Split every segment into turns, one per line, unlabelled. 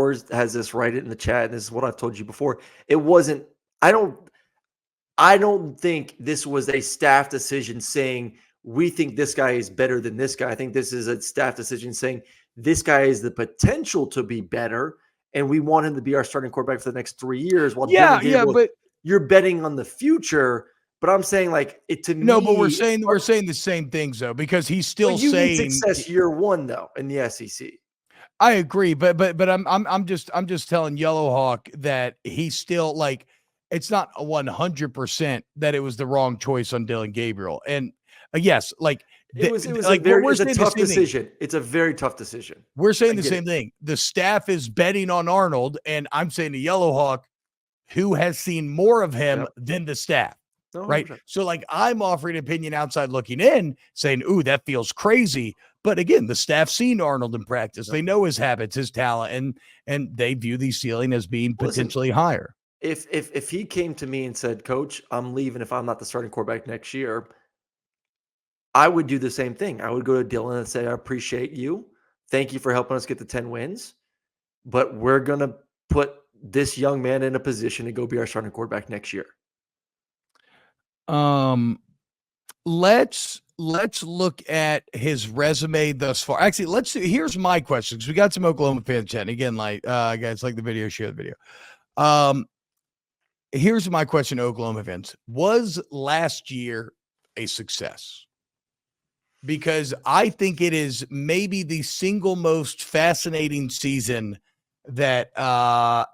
Wars has this right in the chat, and this is what I've told you before. It wasn't. I don't think this was a staff decision saying we think this guy is better than this guy. I think this is a staff decision saying this guy has the potential to be better, and we want him to be our starting quarterback for the next 3 years. While Dylan Gabriel,
but
you're betting on the future. But I'm saying, like, it to me.
No, but we're saying the same things though, because he's still
you
saying
need success year one though in the SEC.
I agree, but I'm just telling Yellowhawk that he's still like, it's not 100% that it was the wrong choice on Dylan Gabriel. And yes, like
it was like it's a tough decision. It's a very tough decision.
We're saying the same thing. The staff is betting on Arnold, and I'm saying to Yellowhawk, who has seen more of him than the staff. Right. So like I'm offering an opinion outside looking in saying, ooh, that feels crazy. But again, the staff's seen Arnold in practice. They know his habits, his talent, and they view the ceiling as being potentially higher.
If he came to me and said, Coach, I'm leaving if I'm not the starting quarterback next year, I would do the same thing. I would go to Dylan and say, I appreciate you. Thank you for helping us get the 10 wins. But we're going to put this young man in a position to go be our starting quarterback next year.
Let's look at his resume thus far. Actually, here's my question, because we got some Oklahoma fans chatting again. Like, guys, like the video, share the video. Here's my question to Oklahoma fans: was last year a success? Because I think it is maybe the single most fascinating season that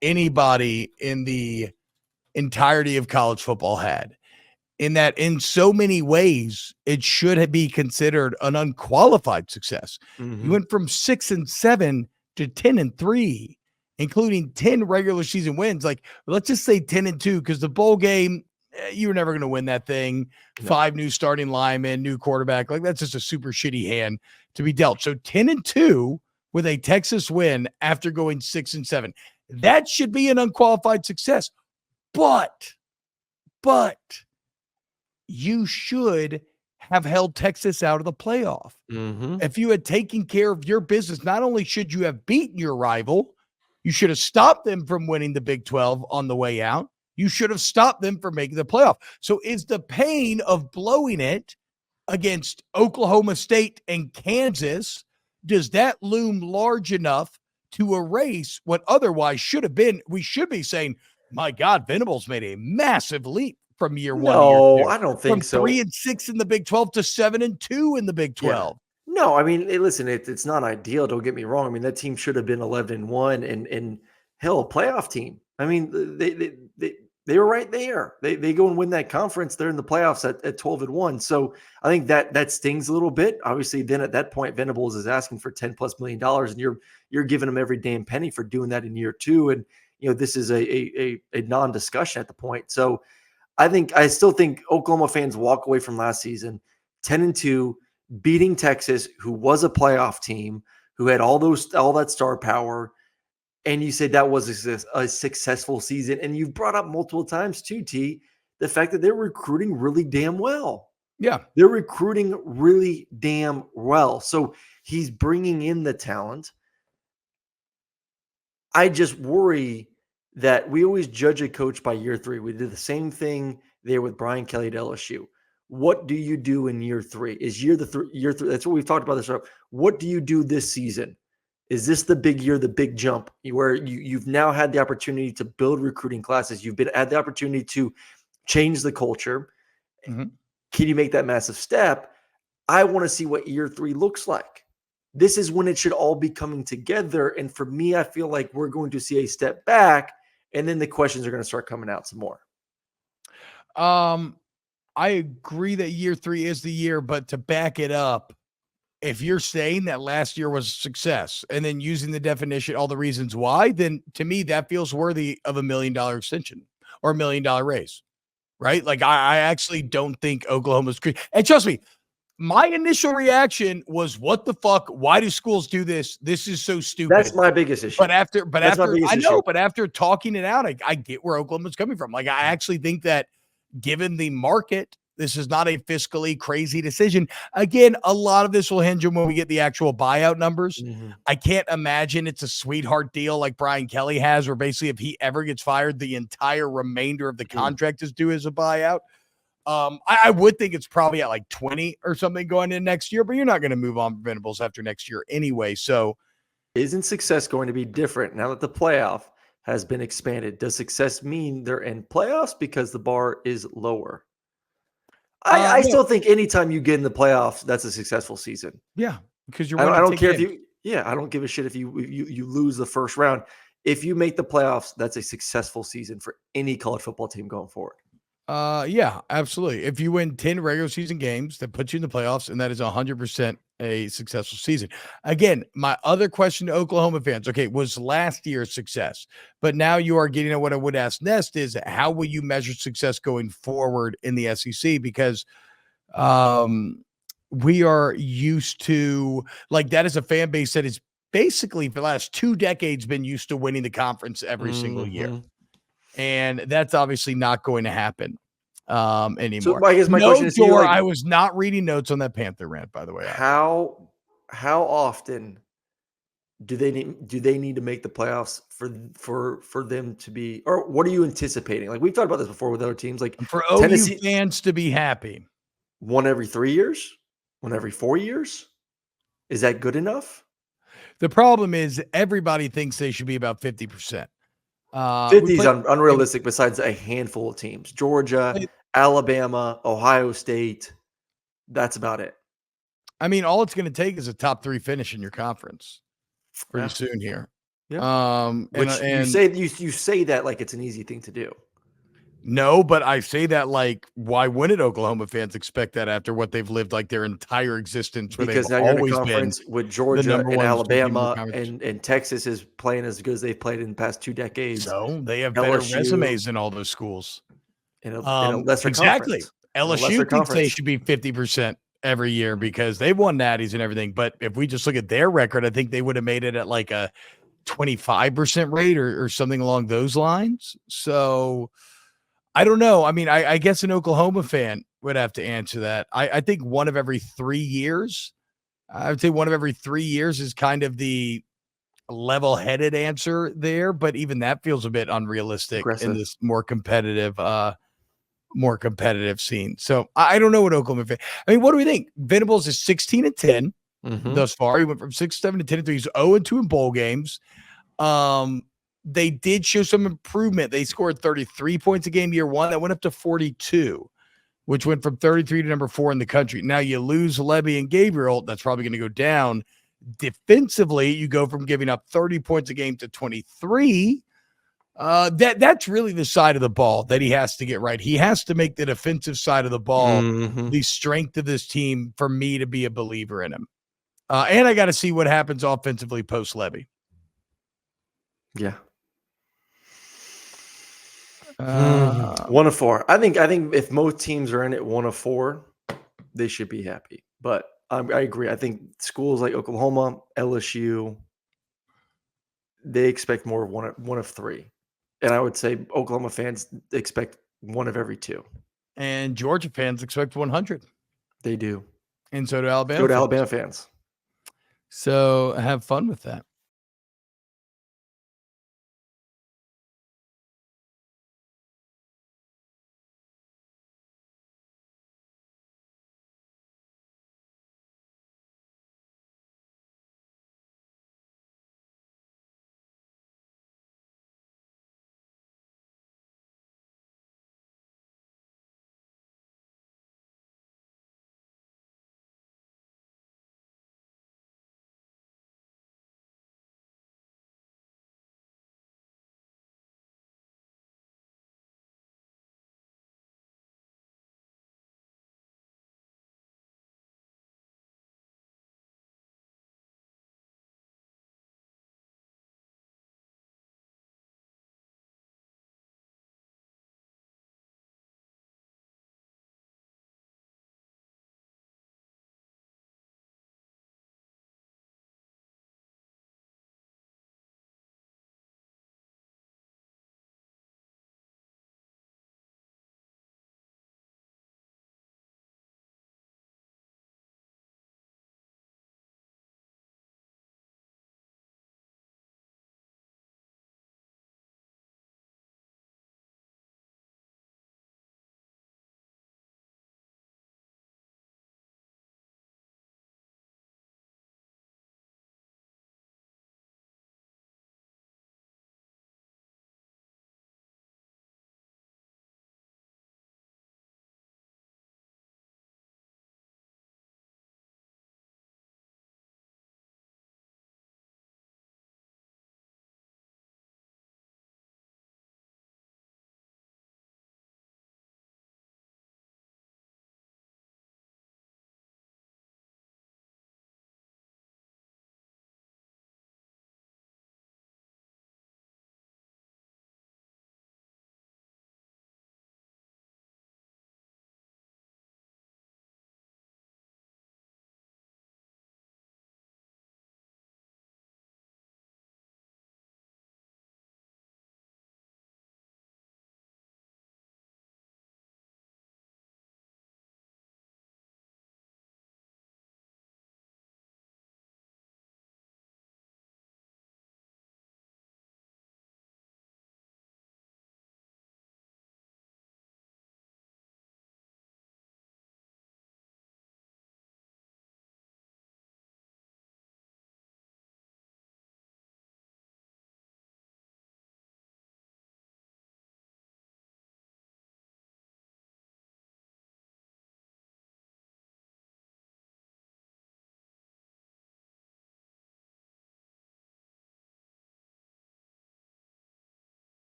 anybody in the entirety of college football had. In that, in so many ways, it should be considered an unqualified success.
Mm-hmm.
You went from 6-7 to 10-3, including 10 regular season wins. Like, let's just say 10-2, because the bowl game, you were never going to win that thing. No. 5 new starting linemen, new quarterback. Like, that's just a super shitty hand to be dealt. So 10-2 with a Texas win after going 6-7. That should be an unqualified success. But you should have held Texas out of the playoff.
Mm-hmm.
If you had taken care of your business, not only should you have beaten your rival, you should have stopped them from winning the Big 12 on the way out. You should have stopped them from making the playoff. So is the pain of blowing it against Oklahoma State and Kansas, does that loom large enough to erase what otherwise should have been? We should be saying, my God, Venables made a massive leap from year one.
No, I don't think so.
From 3-6 in the Big 12 to 7-2 in the Big 12.
Yeah. No, I mean, listen, it's not ideal. Don't get me wrong. I mean, that team should have been 11-1 and hell, a playoff team. I mean, they were right there. They go and win that conference. They're in the playoffs at 12-1. So I think that stings a little bit. Obviously, then at that point, Venables is asking for $10+ million, and you're giving him every damn penny for doing that in year 2. And this is a non-discussion at the point. So I still think Oklahoma fans walk away from last season 10-2, beating Texas, who was a playoff team, who had all that star power. And you said that was a successful season. And you've brought up multiple times too, T, the fact that they're recruiting really damn well.
Yeah.
They're recruiting really damn well. So he's bringing in the talent. I just worry that we always judge a coach by year 3. We did the same thing there with Brian Kelly at LSU. What do you do in year 3? Is year 3? That's what we've talked about this. What do you do this season? Is this the big year, the big jump, where you've now had the opportunity to build recruiting classes? You've had the opportunity to change the culture.
Mm-hmm.
Can you make that massive step? I want to see what year 3 looks like. This is when it should all be coming together. And for me, I feel like we're going to see a step back, and then the questions are going to start coming out some more.
I agree that year 3 is the year, but to back it up, if you're saying that last year was a success and then using the definition, all the reasons why, then to me, that feels worthy of $1 million extension or $1 million raise, right? Like I actually don't think Oklahoma's and trust me, my initial reaction was, what the fuck? Why do schools do this? This is so stupid.
That's my biggest issue.
But after talking it out, I get where Oklahoma's coming from. Like, I actually think that given the market This is not a fiscally crazy decision. Again, a lot of this will hinge on when we get the actual buyout numbers.
Mhm.
I can't imagine it's a sweetheart deal like Brian Kelly has, where basically if he ever gets fired, the entire remainder of the contract is due as a buyout. I would think it's probably at like 20 or something going in next year, but you're not going to move on Venables after next year anyway. So
Isn't success going to be different now that the playoff has been expanded? Does success mean they're in playoffs because the bar is lower? I
no,
still think anytime you get in the playoffs, that's a successful season.
yeah, because you're
I don't, I
winning
don't
10
care if
games.
I don't give a shit if you lose the first round. If you make the playoffs, that's a successful season for any college football team going forward.
Yeah, absolutely. If you win 10 regular season games, that puts you in the playoffs, and that is 100% a successful season. Again, my other question to Oklahoma fans, okay, was last year's success, but now you are getting at what I would ask Nest is how will you measure success going forward in the SEC? Because we are used to, like, that is a fan base that is basically for the last 2 decades been used to winning the conference every single year.
Mhm.
And that's obviously not going to happen
So
anymore.
I guess my
No
question is to you,
door.
like,
I was not reading notes on that Panther rant, by the way.
how often do they need to make the playoffs for them to be, or what are you anticipating? Like we've talked about this before with other teams, like
And for OU
Tennessee,
fans to be happy.
one every 3 years, one every 4 years. Is that good enough?
The problem is everybody thinks they should be about 50%. We
50 is
played
unrealistic besides a handful of teams. Georgia, Alabama, Ohio State. That's about it.
I mean, all it's going to take is a top 3 finish in your conference pretty
Yeah.
soon here.
Yeah.
And
Which you say that like it's an easy thing to do.
no, but I say that like, why wouldn't Oklahoma fans expect that after what they've lived like their entire existence, where they've
Because now you're in a
always been
conference with
the
Georgia
number
and
1 team in the
Alabama,
conference?
and Texas is playing as good as they've played in the past 2 decades.
So they have better
LSU
resumes than all those schools.
in a lesser
Exactly.
conference. In a lesser
LSU thinks they
conference.
should be 50% every year because they've won natties and everything. But if we just look at their record, I think they would have made it at like a 25% rate or something along those lines. So I don't know. I mean, I guess an Oklahoma fan would have to answer that. I think one of every 3 years, I would say one of every 3 years is kind of the level-headed answer there, but even that feels a bit unrealistic in
Aggressive.
this more competitive scene. So I don't know what Oklahoma fan. I mean, what do we think? Venables is 16-10
Mhm.
thus far. He went from 6-7 to 10-3. He's 0-2 in bowl games. They did show some improvement. They scored 33 points a game year one. That went up to 42, which went from 33 to number 4 in the country. Now you lose Levy and Gabriel. That's probably going to go down. Defensively, you go from giving up 30 points a game to 23. That's really the side of the ball that he has to get right. He has to make the defensive side of the ball
Mhm.
the strength of this team for me to be a believer in him. And I got to see what happens offensively post Levy.
Yeah.
Uh,
1 of 4. I think if most teams are in it 1 of 4, they should be happy. But I agree. I think schools like Oklahoma, LSU, they expect more of one of 3. And I would say Oklahoma fans expect 1 of every 2.
and Georgia fans expect 100,
They do.
and so do
So
Alabama
do
fans.
Alabama fans.
So have fun with that.